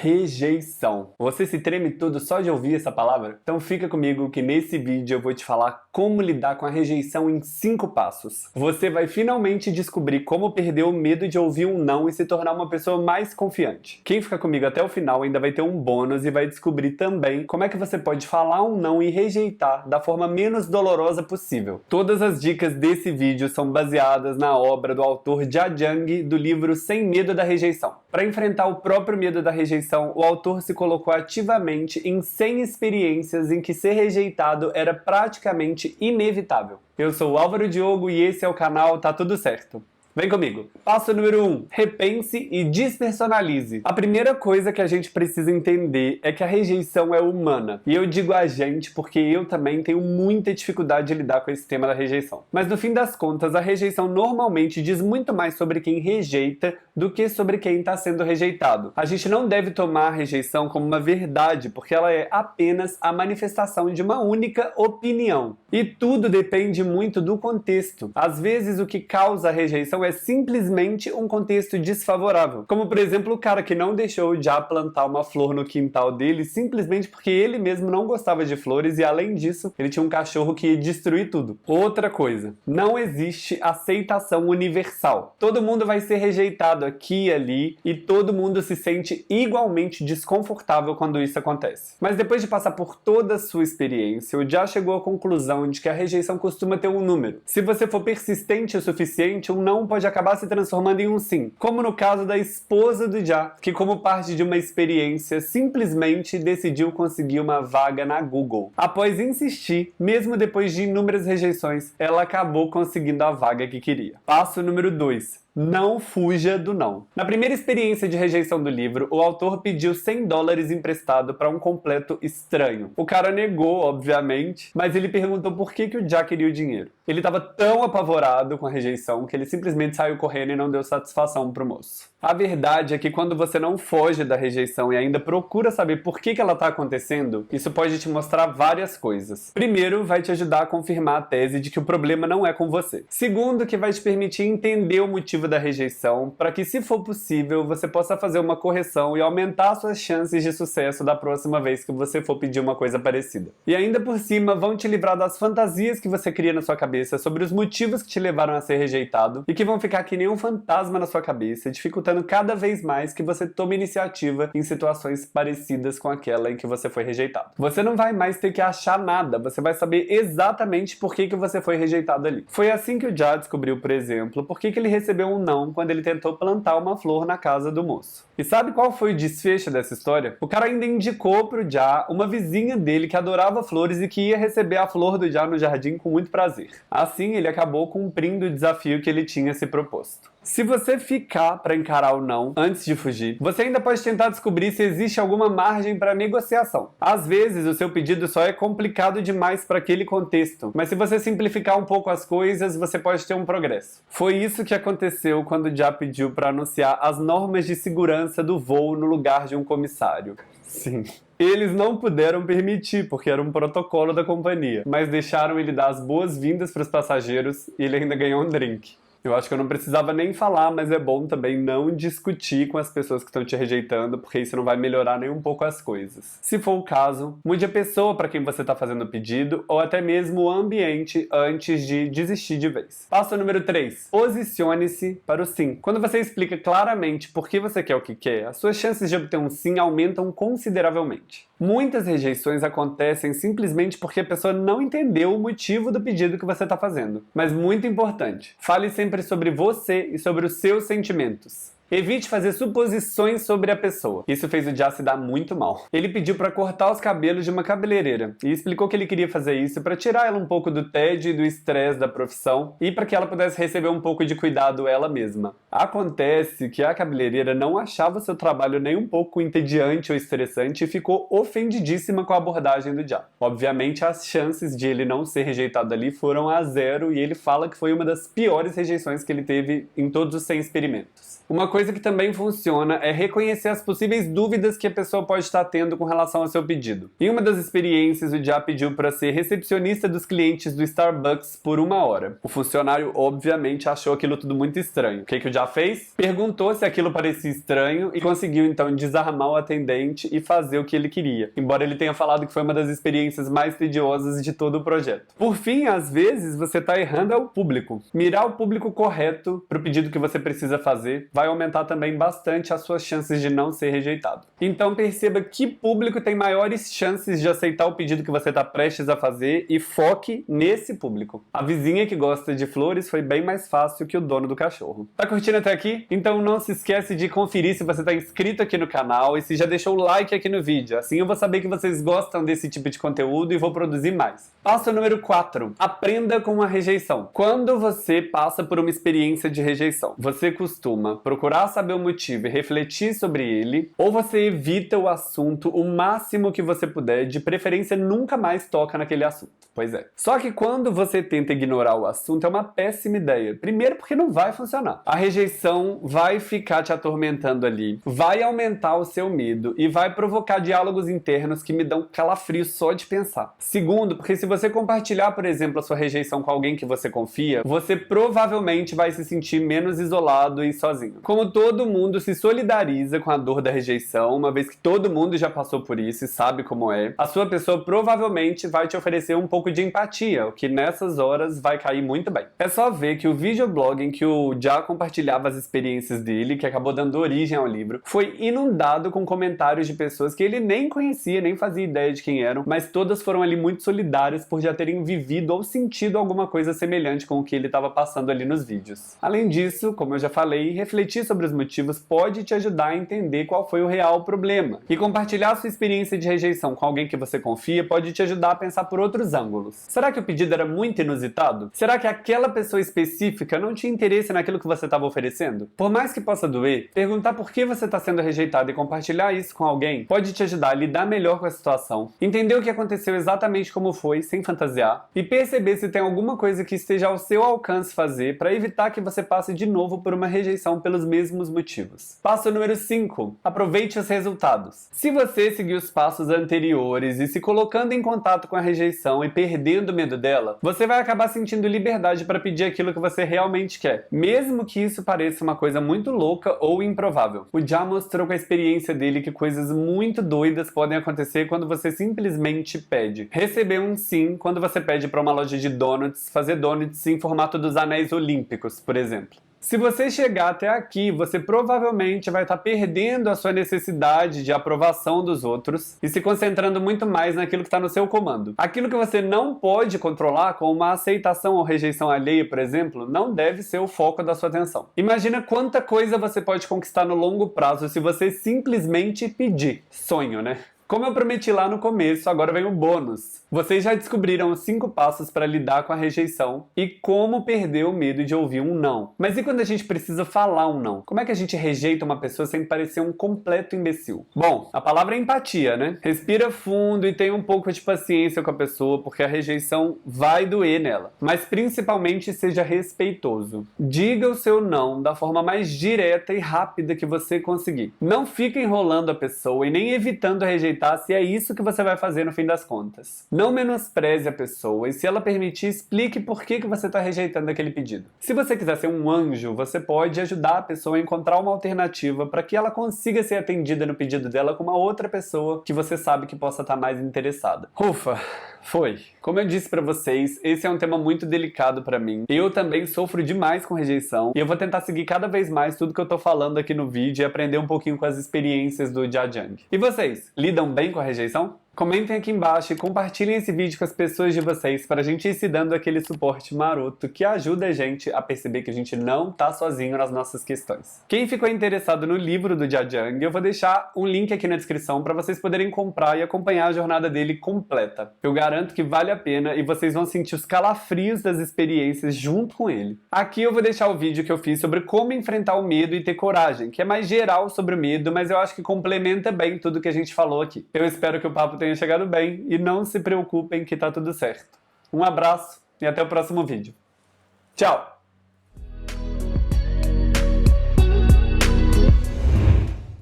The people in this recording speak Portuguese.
Rejeição. Você se treme todo só de ouvir essa palavra? Então fica comigo que nesse vídeo eu vou te falar como lidar com a rejeição em 5 passos. Você vai finalmente descobrir como perder o medo de ouvir um não e se tornar uma pessoa mais confiante. Quem fica comigo até o final ainda vai ter um bônus e vai descobrir também como é que você pode falar um não e rejeitar da forma menos dolorosa possível. Todas as dicas desse vídeo são baseadas na obra do autor Jia Jiang do livro Sem Medo da Rejeição. Para enfrentar o próprio medo da rejeição, o autor se colocou ativamente em 100 experiências em que ser rejeitado era praticamente inevitável. Eu sou o Álvaro Diogo e esse é o canal Tá Tudo Certo. Vem comigo! Passo número 1. Repense e despersonalize. A primeira coisa que a gente precisa entender é que a rejeição é humana. E eu digo a gente porque eu também tenho muita dificuldade de lidar com esse tema da rejeição. Mas no fim das contas, a rejeição normalmente diz muito mais sobre quem rejeita do que sobre quem está sendo rejeitado. A gente não deve tomar a rejeição como uma verdade, porque ela é apenas a manifestação de uma única opinião. E tudo depende muito do contexto. Às vezes o que causa a rejeição é simplesmente um contexto desfavorável. Como, por exemplo, o cara que não deixou o Jia plantar uma flor no quintal dele simplesmente porque ele mesmo não gostava de flores e, além disso, ele tinha um cachorro que ia destruir tudo. Outra coisa, não existe aceitação universal. Todo mundo vai ser rejeitado aqui e ali e todo mundo se sente igualmente desconfortável quando isso acontece. Mas depois de passar por toda a sua experiência, o Jia chegou à conclusão de que a rejeição costuma ter um número. Se você for persistente o suficiente, um não pode acabar se transformando em um sim, como no caso da esposa do Jia, que como parte de uma experiência simplesmente decidiu conseguir uma vaga na Google. Após insistir, mesmo depois de inúmeras rejeições, ela acabou conseguindo a vaga que queria. Passo número 2. Não fuja do não. Na primeira experiência de rejeição do livro, o autor pediu $100 emprestado para um completo estranho. O cara negou, obviamente, mas ele perguntou por que o Jia queria o dinheiro. Ele estava tão apavorado com a rejeição que ele simplesmente saiu correndo e não deu satisfação pro moço. A verdade é que quando você não foge da rejeição e ainda procura saber por que ela está acontecendo, isso pode te mostrar várias coisas. Primeiro, vai te ajudar a confirmar a tese de que o problema não é com você. Segundo, que vai te permitir entender o motivo da rejeição, para que, se for possível, você possa fazer uma correção e aumentar suas chances de sucesso da próxima vez que você for pedir uma coisa parecida. E ainda por cima, vão te livrar das fantasias que você cria na sua cabeça sobre os motivos que te levaram a ser rejeitado e que vão ficar que nem um fantasma na sua cabeça, dificultando cada vez mais que você tome iniciativa em situações parecidas com aquela em que você foi rejeitado. Você não vai mais ter que achar nada, você vai saber exatamente por que você foi rejeitado ali. Foi assim que o Jia descobriu, por exemplo, por que ele recebeu um não quando ele tentou plantar uma flor na casa do moço. E sabe qual foi o desfecho dessa história? O cara ainda indicou pro Jia uma vizinha dele que adorava flores e que ia receber a flor do Jia no jardim com muito prazer. Assim, ele acabou cumprindo o desafio que ele tinha se proposto. Se você ficar para encarar o não antes de fugir, você ainda pode tentar descobrir se existe alguma margem para negociação. Às vezes, o seu pedido só é complicado demais para aquele contexto, mas se você simplificar um pouco as coisas, você pode ter um progresso. Foi isso que aconteceu quando o Jia pediu para anunciar as normas de segurança do voo no lugar de um comissário. Sim. Eles não puderam permitir, porque era um protocolo da companhia, mas deixaram ele dar as boas-vindas para os passageiros e ele ainda ganhou um drink. Eu acho que eu não precisava nem falar, mas é bom também não discutir com as pessoas que estão te rejeitando, porque isso não vai melhorar nem um pouco as coisas. Se for o caso, mude a pessoa para quem você está fazendo o pedido, ou até mesmo o ambiente antes de desistir de vez. Passo número 3. Posicione-se para o sim. Quando você explica claramente por que você quer o que quer, as suas chances de obter um sim aumentam consideravelmente. Muitas rejeições acontecem simplesmente porque a pessoa não entendeu o motivo do pedido que você está fazendo. Mas muito importante, fale sempre sobre você e sobre os seus sentimentos. Evite fazer suposições sobre a pessoa. Isso fez o Jia se dar muito mal. Ele pediu para cortar os cabelos de uma cabeleireira e explicou que ele queria fazer isso para tirar ela um pouco do tédio e do estresse da profissão e para que ela pudesse receber um pouco de cuidado ela mesma. Acontece que a cabeleireira não achava seu trabalho nem um pouco entediante ou estressante e ficou ofendidíssima com a abordagem do Jia. Obviamente, as chances de ele não ser rejeitado ali foram a 0 e ele fala que foi uma das piores rejeições que ele teve em todos os 100 experimentos. Uma coisa coisa que também funciona é reconhecer as possíveis dúvidas que a pessoa pode estar tendo com relação ao seu pedido. Em uma das experiências, o Já pediu para ser recepcionista dos clientes do Starbucks por 1 hora. O funcionário, obviamente, achou aquilo tudo muito estranho. O que o Já fez? Perguntou se aquilo parecia estranho e conseguiu, então, desarmar o atendente e fazer o que ele queria. Embora ele tenha falado que foi uma das experiências mais tediosas de todo o projeto. Por fim, às vezes, você está errando ao público. Mirar o público correto para o pedido que você precisa fazer vai aumentar também bastante as suas chances de não ser rejeitado. Então perceba que público tem maiores chances de aceitar o pedido que você está prestes a fazer e foque nesse público. A vizinha que gosta de flores foi bem mais fácil que o dono do cachorro. Tá curtindo até aqui? Então não se esquece de conferir se você está inscrito aqui no canal e se já deixou o like aqui no vídeo. Assim eu vou saber que vocês gostam desse tipo de conteúdo e vou produzir mais. Passo número 4. Aprenda com a rejeição. Quando você passa por uma experiência de rejeição, você costuma procurar saber o motivo e refletir sobre ele, ou você evita o assunto o máximo que você puder, de preferência nunca mais toca naquele assunto. Pois é. Só que quando você tenta ignorar o assunto é uma péssima ideia. Primeiro porque não vai funcionar. A rejeição vai ficar te atormentando ali, vai aumentar o seu medo e vai provocar diálogos internos que me dão calafrio só de pensar. Segundo, porque se você compartilhar, por exemplo, a sua rejeição com alguém que você confia, você provavelmente vai se sentir menos isolado e sozinho. Como todo mundo se solidariza com a dor da rejeição, uma vez que todo mundo já passou por isso e sabe como é, a sua pessoa provavelmente vai te oferecer um pouco de empatia, o que nessas horas vai cair muito bem. É só ver que o videoblog em que o Já compartilhava as experiências dele, que acabou dando origem ao livro, foi inundado com comentários de pessoas que ele nem conhecia, nem fazia ideia de quem eram, mas todas foram ali muito solidárias por já terem vivido ou sentido alguma coisa semelhante com o que ele estava passando ali nos vídeos. Além disso, como eu já falei, refletir sobre os motivos pode te ajudar a entender qual foi o real problema. E compartilhar sua experiência de rejeição com alguém que você confia pode te ajudar a pensar por outros ângulos. Será que o pedido era muito inusitado? Será que aquela pessoa específica não tinha interesse naquilo que você estava oferecendo? Por mais que possa doer, perguntar por que você está sendo rejeitado e compartilhar isso com alguém pode te ajudar a lidar melhor com a situação, entender o que aconteceu exatamente como foi, sem fantasiar, e perceber se tem alguma coisa que esteja ao seu alcance fazer para evitar que você passe de novo por uma rejeição pelos mesmos motivos. Passo número 5. Aproveite os resultados. Se você seguir os passos anteriores e se colocando em contato com a rejeição e perdendo o medo dela, você vai acabar sentindo liberdade para pedir aquilo que você realmente quer, mesmo que isso pareça uma coisa muito louca ou improvável. O Já mostrou com a experiência dele que coisas muito doidas podem acontecer quando você simplesmente pede. Receber um sim quando você pede para uma loja de donuts fazer donuts em formato dos anéis olímpicos, por exemplo. Se você chegar até aqui, você provavelmente vai estar perdendo a sua necessidade de aprovação dos outros e se concentrando muito mais naquilo que está no seu comando. Aquilo que você não pode controlar, como uma aceitação ou rejeição alheia, por exemplo, não deve ser o foco da sua atenção. Imagina quanta coisa você pode conquistar no longo prazo se você simplesmente pedir. Sonho, né? Como eu prometi lá no começo, agora vem o bônus. Vocês já descobriram os 5 passos para lidar com a rejeição e como perder o medo de ouvir um não. Mas e quando a gente precisa falar um não? Como é que a gente rejeita uma pessoa sem parecer um completo imbecil? Bom, a palavra é empatia, né? Respira fundo e tenha um pouco de paciência com a pessoa, porque a rejeição vai doer nela. Mas principalmente seja respeitoso. Diga o seu não da forma mais direta e rápida que você conseguir. Não fique enrolando a pessoa e nem evitando rejeitar se é isso que você vai fazer no fim das contas. Não menospreze a pessoa e, se ela permitir, explique por que você está rejeitando aquele pedido. Se você quiser ser um anjo, você pode ajudar a pessoa a encontrar uma alternativa para que ela consiga ser atendida no pedido dela com uma outra pessoa que você sabe que possa estar mais interessada. Ufa! Foi. Como eu disse pra vocês, esse é um tema muito delicado pra mim. Eu também sofro demais com rejeição e eu vou tentar seguir cada vez mais tudo que eu tô falando aqui no vídeo e aprender um pouquinho com as experiências do Já Jung. E vocês, lidam bem com a rejeição? Comentem aqui embaixo e compartilhem esse vídeo com as pessoas de vocês para a gente ir se dando aquele suporte maroto que ajuda a gente a perceber que a gente não tá sozinho nas nossas questões. Quem ficou interessado no livro do Já Jung, eu vou deixar um link aqui na descrição para vocês poderem comprar e acompanhar a jornada dele completa. Eu garanto que vale a pena e vocês vão sentir os calafrios das experiências junto com ele. Aqui eu vou deixar o vídeo que eu fiz sobre como enfrentar o medo e ter coragem, que é mais geral sobre o medo, mas eu acho que complementa bem tudo que a gente falou aqui. Eu espero que o papo tenha chegado bem e não se preocupem que tá tudo certo. Um abraço e até o próximo vídeo. Tchau!